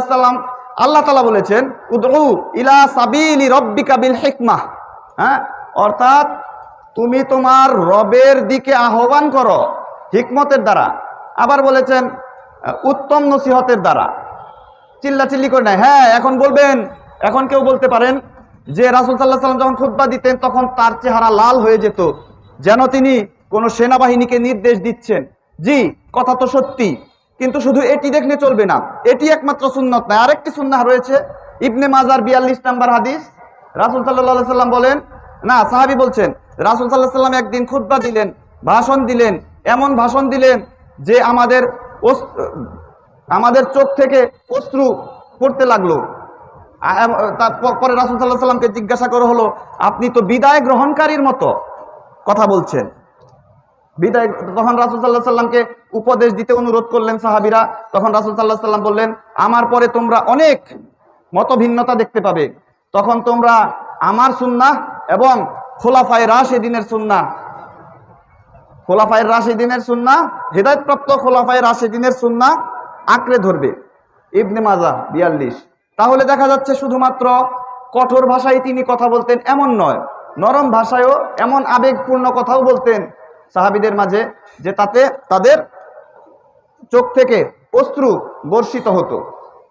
সাল্লাল্লাহু আলাইহি আল্লাহ তাআলা বলেছেন উদউ ইলা সাবিলি রাব্বিকা বিল হিকমাহ, হ্যাঁ, অর্থাৎ তুমি তোমার রবের দিকে আহ্বান করো হিকমতের দ্বারা। আবার বলেছেন উত্তম নসিহতের দ্বারা। চিল্লাচিল্লি করে নাই। হ্যাঁ, এখন বলবেন, এখন কেউ বলতে পারেন যে রাসূল সাল্লাল্লাহু আলাইহি ওয়াসাল্লাম যখন খুতবা দিতেন তখন তার চেহারা লাল হয়ে যেত, যেন তিনি কোনো সেনাবাহিনীকে নির্দেশ দিচ্ছেন। জি, কথা তো সত্যি, কিন্তু শুধু এটি দেখলে চলবে না, এটি একমাত্র সুন্নত নয়। আরেকটি সুন্নাহ রয়েছে, ইবনে মাজার 42 নম্বর হাদিস। রাসূল সাল্লাল্লাহু আলাইহি ওয়াসাল্লাম বলেন, না, সাহাবী বলছেন, রাসূল সাল্লাল্লাহু আলাইহি ওয়াসাল্লাম একদিন খুতবা দিলেন, ভাষণ দিলেন, এমন ভাষণ দিলেন যে আমাদের চোখ থেকে অশ্রু পড়তে লাগলো। তারপরে রাসূল সাল্লাল্লাহু আলাইহি ওয়াসাল্লামকে জিজ্ঞাসা করা হলো, আপনি তো বিদায় গ্রহণকারীর মতো কথা বলছেন। বিদায়, তখন রাসূল সাল্লাল্লাহু আলাইহি ওয়াসাল্লামকে উপদেশ দিতে অনুরোধ করলেন সাহাবীরা। তখন রাসূল সাল্লাল্লাহু আলাইহি ওয়াসাল্লাম বললেন, আমার পরে তোমরা অনেক মতভিন্নতা দেখতে পাবে, তখন তোমরা আমার সুন্নাহ এবং খোলাফায়ে রাশিদিনের সুন্নাহ, খোলাফায়ে রাশিদিনের সুন্নাহ, হেদায়েতপ্রাপ্ত খোলাফায়ে রাশিদিনের সুন্নাহ আঁকড়ে ধরবে। ইবনে মাজাহ 42। তাহলে দেখা যাচ্ছে শুধুমাত্র কঠোর ভাষায় তিনি কথা বলতেন এমন নয়, নরম ভাষায়ও এমন আবেগপূর্ণ কথাও বলতেন সাহাবীদের মাঝে যে তাতে তাদের চোখ থেকে অশ্রু বর্ষিত হতো।